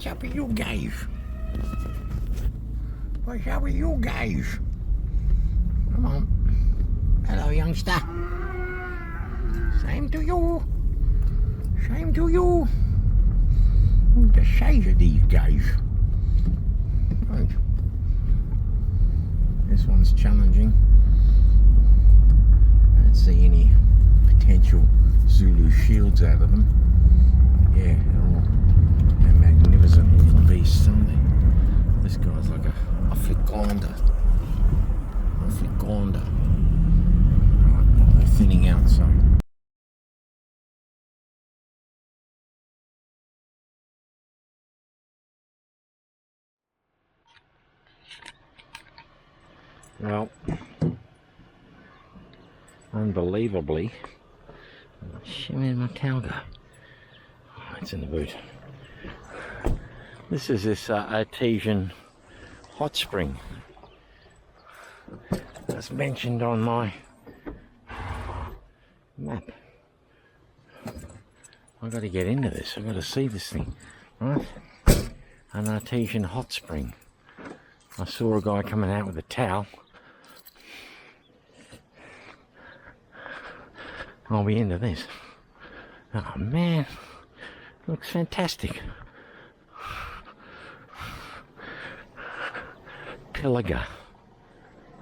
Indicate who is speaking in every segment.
Speaker 1: What's up with you guys? What's up with you guys? Come on. Hello, youngster. Same to you. Same to you. The size of these guys. Right. This one's challenging. I don't see any potential Zulu shields out of them. Yeah, they're magnificent little beasts, aren't they? This guy's like a flick grinder. A flick grinder. Right, well, they're thinning out, so. Well, unbelievably, where'd my towel go? Oh, it's in the boot. This is this artesian hot spring that's mentioned on my map. I've got to get into this. I've got to see this thing, right? An artesian hot spring. I saw a guy coming out with a towel. I'll be into this. Oh man, looks fantastic. Pilliga,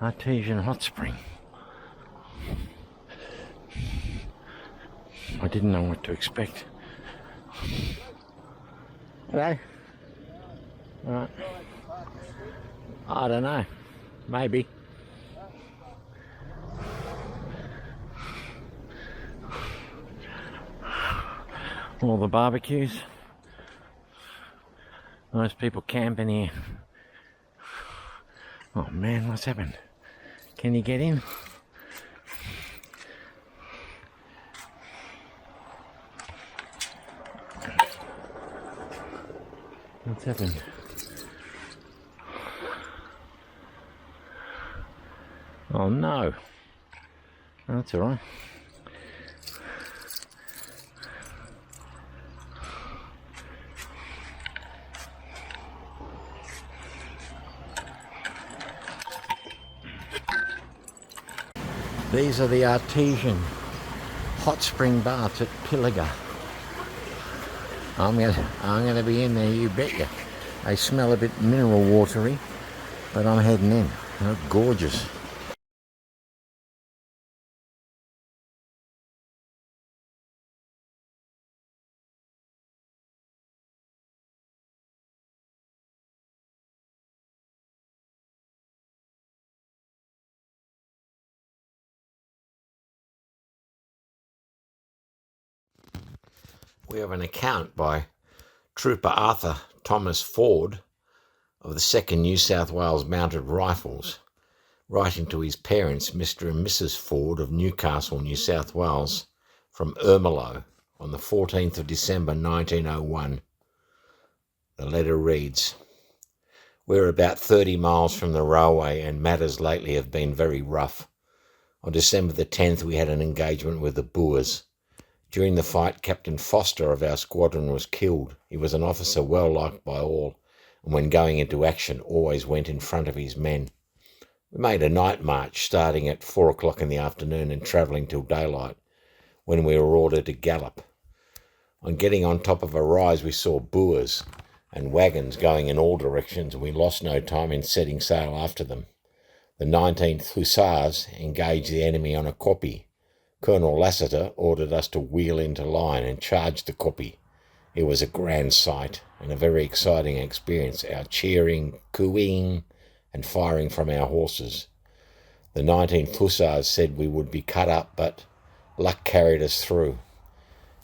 Speaker 1: artesian hot spring. I didn't know what to expect. Hello? Alright. I don't know. Maybe. All the barbecues. Most people camping here. Oh man, what's happened? Can you get in? What's happened? Oh no. That's all right. These are the artesian hot spring baths at Pilliga. I'm gonna be in there, you bet you. They smell a bit mineral watery, but I'm heading in. They're gorgeous. We have an account by Trooper Arthur Thomas Ford of the 2nd New South Wales Mounted Rifles, writing to his parents, Mr. and Mrs. Ford of Newcastle, New South Wales, from Ermelo on the 14th of December 1901. The letter reads, "We're about 30 miles from the railway and matters lately have been very rough. On December the 10th we had an engagement with the Boers. During the fight, Captain Foster of our squadron was killed. He was an officer well liked by all, and when going into action always went in front of his men. We made a night march starting at 4 o'clock in the afternoon and travelling till daylight, when we were ordered to gallop. On getting on top of a rise we saw Boers and wagons going in all directions, and we lost no time in setting sail after them. The 19th Hussars engaged the enemy on a kopje. Colonel Lassiter ordered us to wheel into line and charge the kopje. It was a grand sight and a very exciting experience, our cheering, cooing, and firing from our horses. The 19th Hussars said we would be cut up, but luck carried us through.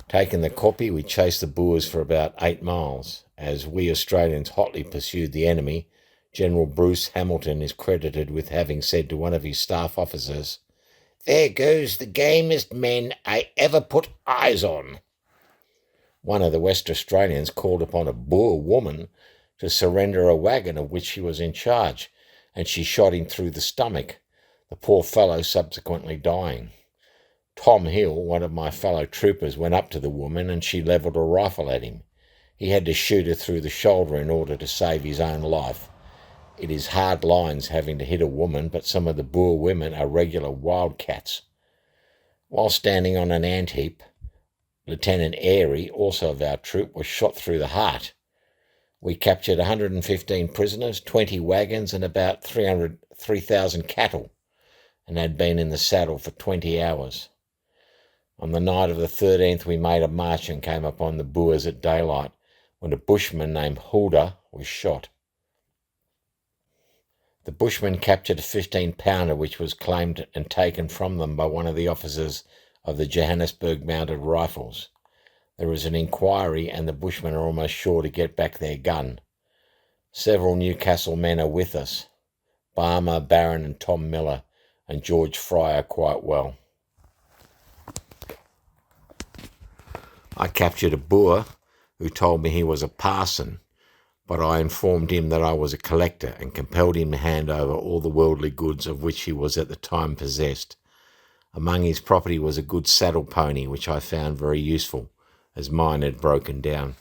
Speaker 1: Taking the kopje, we chased the Boers for about 8 miles. As we Australians hotly pursued the enemy, General Bruce Hamilton is credited with having said to one of his staff officers, "There goes the gamest men I ever put eyes on." One of the West Australians called upon a Boer woman to surrender a wagon of which she was in charge, and she shot him through the stomach, the poor fellow subsequently dying. Tom Hill, one of my fellow troopers, went up to the woman and she levelled a rifle at him. He had to shoot her through the shoulder in order to save his own life. It is hard lines having to hit a woman, but some of the Boer women are regular wildcats. While standing on an ant heap, Lieutenant Airy, also of our troop, was shot through the heart. We captured 115 prisoners, 20 wagons, and about 3,000 cattle, and had been in the saddle for 20 hours. On the night of the 13th, we made a march and came upon the Boers at daylight, when a bushman named Hulda was shot. The bushman captured a 15-pounder which was claimed and taken from them by one of the officers of the Johannesburg Mounted Rifles. There is an inquiry and the bushmen are almost sure to get back their gun. Several Newcastle men are with us. Barmer, Barron and Tom Miller and George Fry are quite well. I captured a Boer who told me he was a parson, but I informed him that I was a collector and compelled him to hand over all the worldly goods of which he was at the time possessed. Among his property was a good saddle pony, which I found very useful, as mine had broken down.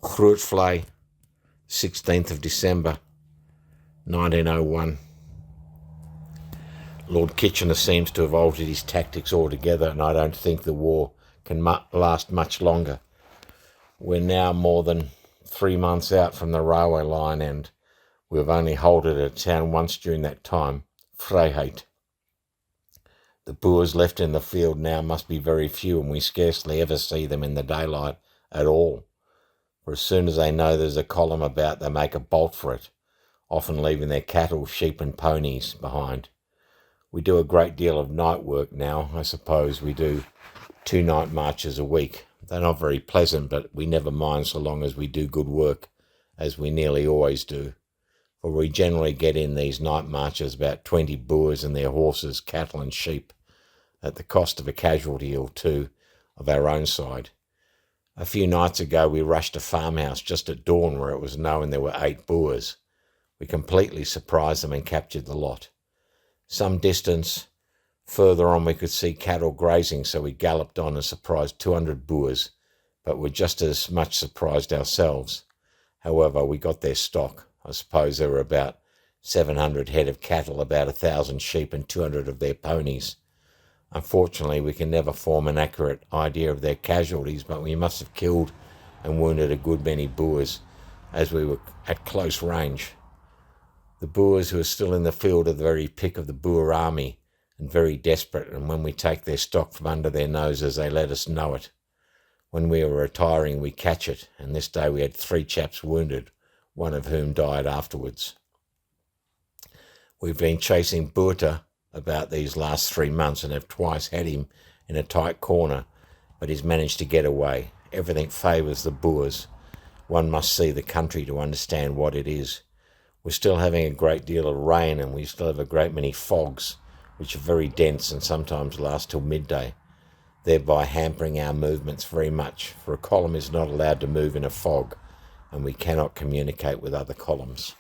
Speaker 1: Grootvlei, 16th of December, 1901. Lord Kitchener seems to have altered his tactics altogether, and I don't think the war can last much longer. We're now more than 3 months out from the railway line, and we've only halted at a town once during that time, Vryheid. The Boers left in the field now must be very few, and we scarcely ever see them in the daylight at all. For as soon as they know there's a column about, they make a bolt for it, often leaving their cattle, sheep and ponies behind. We do a great deal of night work now. I suppose we do 2 night marches a week. They're not very pleasant, but we never mind so long as we do good work, as we nearly always do. For we generally get in these night marches about 20 Boers and their horses, cattle and sheep, at the cost of a casualty or two of our own side. A few nights ago we rushed a farmhouse just at dawn where it was known there were 8 Boers. We completely surprised them and captured the lot. Some distance further on we could see cattle grazing, so we galloped on and surprised 200 Boers, but were just as much surprised ourselves. However, we got their stock. I suppose there were about 700 head of cattle, about 1,000 sheep and 200 of their ponies. Unfortunately, we can never form an accurate idea of their casualties, but we must have killed and wounded a good many Boers, as we were at close range. The Boers who are still in the field are the very pick of the Boer army, and very desperate, and when we take their stock from under their noses, they let us know it. When we are retiring, we catch it, and this day we had 3 chaps wounded, one of whom died afterwards. We've been chasing Botha about these last 3 months and have twice had him in a tight corner, but he's managed to get away. Everything favours the Boers. One must see the country to understand what it is. We're still having a great deal of rain, and we still have a great many fogs, which are very dense and sometimes last till midday, thereby hampering our movements very much, for a column is not allowed to move in a fog, and we cannot communicate with other columns.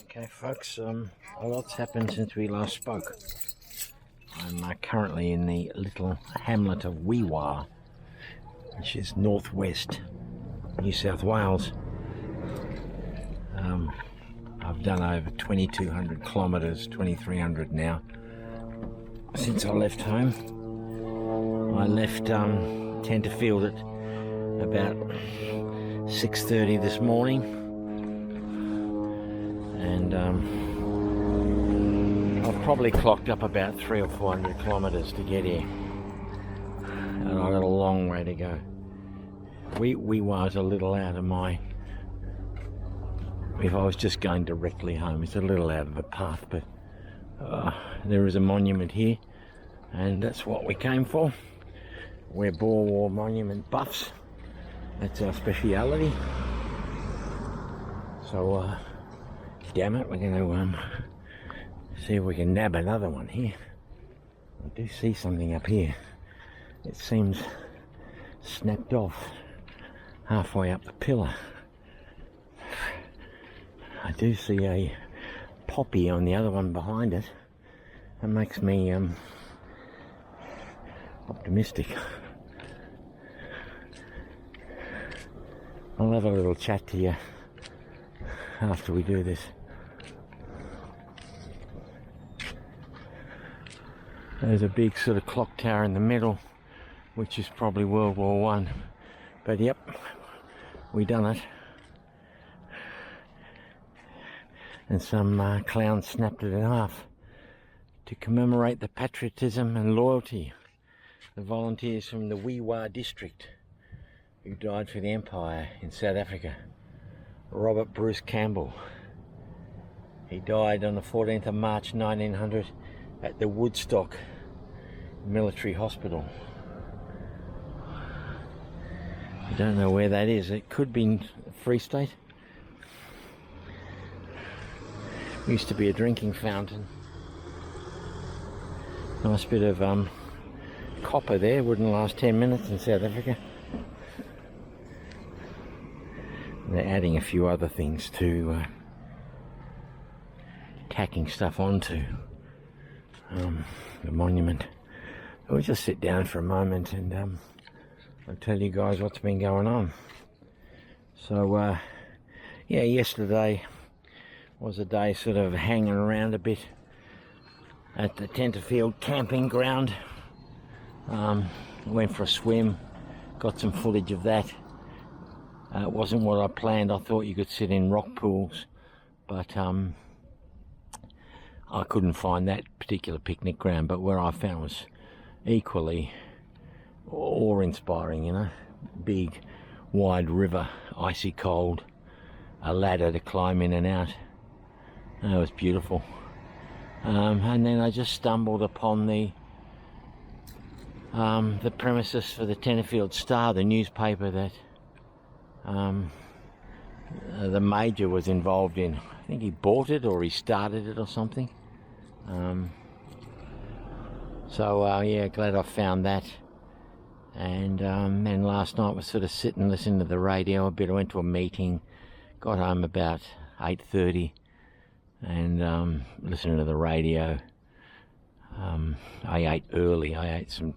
Speaker 1: Okay folks, a lot's happened since we last spoke. I'm currently in the little hamlet of Wee Waa, which is northwest New South Wales. I've done over 2,200 kilometres, 2,300 now, since I left home. I left Tenterfield at about 6:30 this morning, and I've probably clocked up about 300 or 400 kilometres to get here, and I've got a long way to go. Wee Waa's a little out of my... If I was just going directly home, it's a little out of the path, but there is a monument here, and that's what we came for. We're Boer War monument buffs. That's our speciality. So, damn it, we're going to see if we can nab another one here. I do see something up here. It seems snapped off halfway up the pillar. I do see a poppy on the other one behind it. That makes me optimistic. I'll have a little chat to you after we do this. There's a big sort of clock tower in the middle, which is probably World War One. But yep, we done it. And some clown snapped it in half to commemorate the patriotism and loyalty of volunteers from the Wee Waa district who died for the Empire in South Africa. Robert Bruce Campbell. He died on the 14th of March 1900 at the Woodstock Military Hospital. I don't know where that is. It could be Free State. Used to be a drinking fountain. Nice bit of copper there. Wouldn't last 10 minutes in South Africa. They're adding a few other things to tacking stuff onto the monument. We'll just sit down for a moment and I'll tell you guys what's been going on. So yeah, yesterday was a day sort of hanging around a bit at the Tenterfield camping ground. Went for a swim, got some footage of that. It wasn't what I planned. I thought you could sit in rock pools, but I couldn't find that particular picnic ground. But where I found was equally awe-inspiring, you know. Big, wide river, icy cold, a ladder to climb in and out. That was beautiful. And then I just stumbled upon the premises for the Tenterfield Star, the newspaper that the Major was involved in. I think he bought it or he started it or something. So yeah, glad I found that. And then last night was sort of sitting listening to the radio a bit. I went to a meeting, got home about 8:30 and listening to the radio. I ate early. I ate some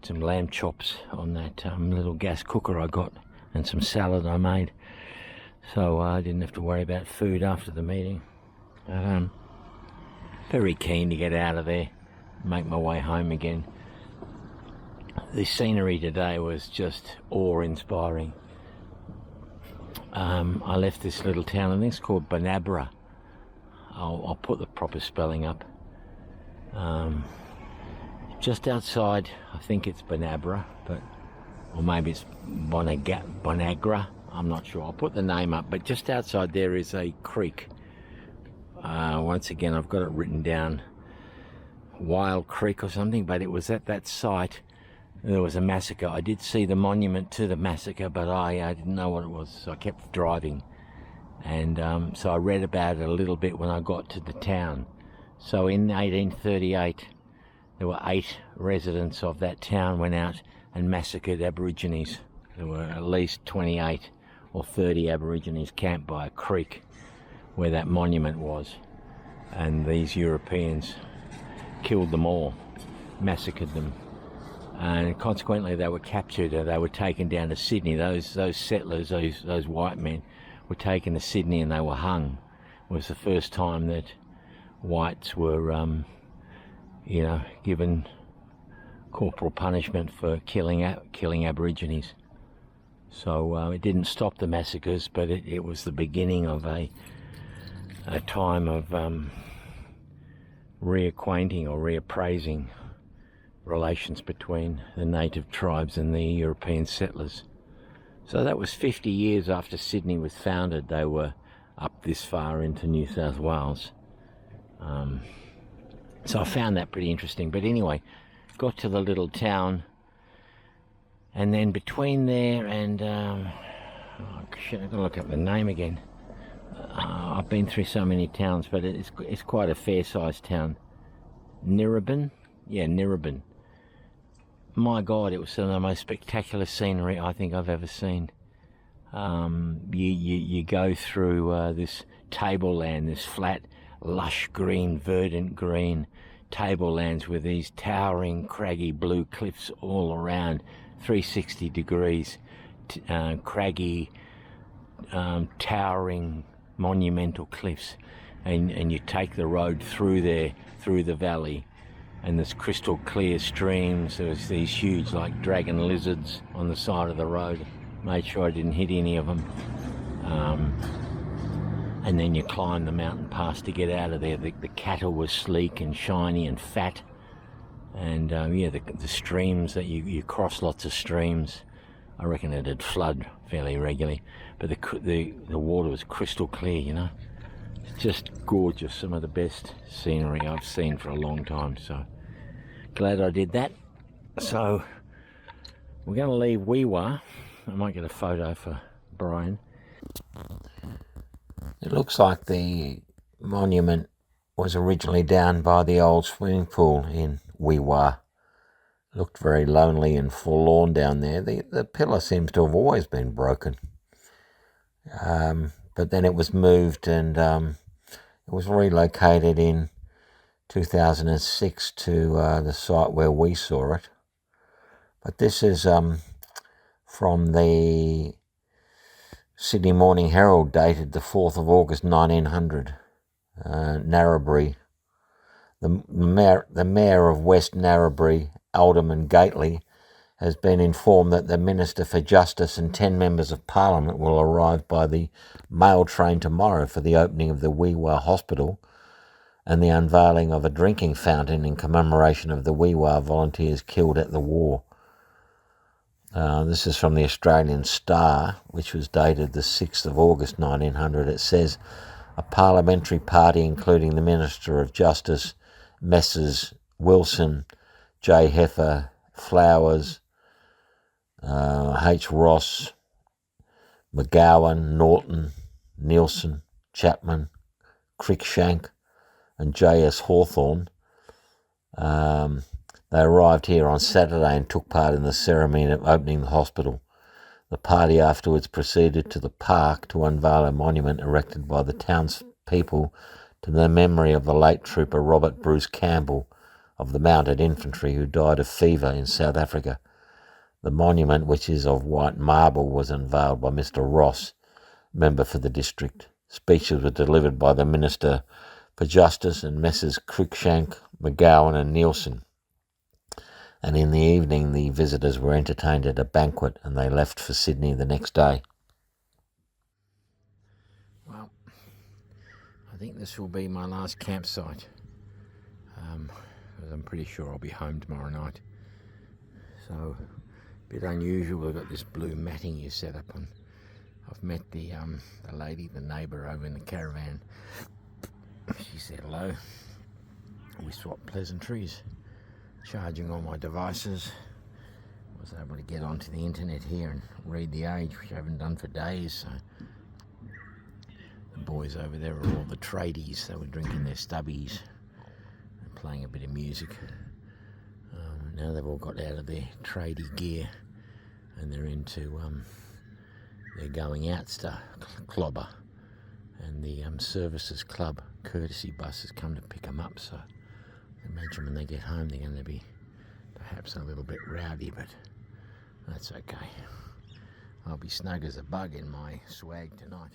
Speaker 1: lamb chops on that little gas cooker I got and some salad I made. So I didn't have to worry about food after the meeting. Very keen to get out of there, make my way home again. The scenery today was just awe-inspiring. I left this little town, I think it's called Banabra. I'll put the proper spelling up. Just outside, I think it's Banabra, or maybe it's Bonagra, I'm not sure. I'll put the name up, but just outside there is a creek. Once again, I've got it written down, Wild Creek or something, but it was at that site there was a massacre. I did see the monument to the massacre, but I didn't know what it was, so I kept driving. And so I read about it a little bit when I got to the town. So in 1838, there were 8 residents of that town went out and massacred Aborigines. There were at least 28 or 30 Aborigines camped by a creek where that monument was. And these Europeans killed them all, massacred them. And consequently they were captured and they were taken down to Sydney. Those settlers, those white men, were taken to Sydney and they were hung. It was the first time that whites were, you know, given corporal punishment for killing Aborigines. So it didn't stop the massacres, but it was the beginning of a time of reacquainting or reappraising relations between the native tribes and the European settlers. So that was 50 years after Sydney was founded. They were up this far into New South Wales. So I found that pretty interesting. But anyway, got to the little town, and then between there and oh shit, I've got to look up the name again. I've been through so many towns, but it's quite a fair-sized town. Nirrabin, yeah, Nirrabin. My God, it was some of the most spectacular scenery I think I've ever seen.
Speaker 2: You go through this tableland, this flat, lush green, verdant green tablelands with these towering, craggy blue cliffs all around, 360 degrees, craggy, towering, monumental cliffs, and you take the road through there, through the valley, and there's crystal clear streams. There's these huge, like, dragon lizards on the side of the road. Made sure I didn't hit any of them. And then you climb the mountain pass to get out of there. The cattle were sleek and shiny and fat. And yeah, the streams that you cross, lots of streams. I reckon it'd flood fairly regularly, but the water was crystal clear, you know. It's just gorgeous. Some of the best scenery I've seen for a long time. So glad I did that. So we're going to leave Wee Waa. I might get a photo for Brian.
Speaker 1: It looks like the monument was originally down by the old swimming pool in Wee Waa. Looked very lonely and forlorn down there. The pillar seems to have always been broken. But then it was moved and it was relocated in 2006 to the site where we saw it. But this is from the Sydney Morning Herald, dated the 4th of August 1900. Narrabri. The mayor of West Narrabri, Alderman Gately, has been informed that the Minister for Justice and 10 members of Parliament will arrive by the mail train tomorrow for the opening of the Wee Waa Hospital and the unveiling of a drinking fountain in commemoration of the Wee Waa volunteers killed at the war. This is from the Australian Star, which was dated the 6th of August 1900. It says, a parliamentary party including the Minister of Justice, Messrs Wilson, J. Heffer, Flowers, H. Ross, McGowan, Norton, Nielsen, Chapman, Crickshank, and J.S. Hawthorne. They arrived here on Saturday and took part in the ceremony of opening the hospital. The party afterwards proceeded to the park to unveil a monument erected by the townspeople to the memory of the late trooper Robert Bruce Campbell of the Mounted Infantry, who died of fever in South Africa. The monument, which is of white marble, was unveiled by Mr. Ross, member for the district. Speeches were delivered by the Minister for Justice and Messrs. Cruikshank, McGowan and Nielsen. And in the evening the visitors were entertained at a banquet and they left for Sydney the next day.
Speaker 2: Well, I think this will be my last campsite. Because I'm pretty sure I'll be home tomorrow night. So, a bit unusual. We've got this blue matting you set up on. I've met the lady, the neighbour over in the caravan. She said hello. We swapped pleasantries. Charging all my devices. I was able to get onto the internet here and read The Age, which I haven't done for days. So the boys over there are all the tradies. They were drinking their stubbies and playing a bit of music. Now they've all got out of their tradie gear and they're into their going out stuff, clobber. And the services club courtesy bus has come to pick them up, so I imagine when they get home they're going to be perhaps a little bit rowdy, but that's okay. I'll be snug as a bug in my swag tonight.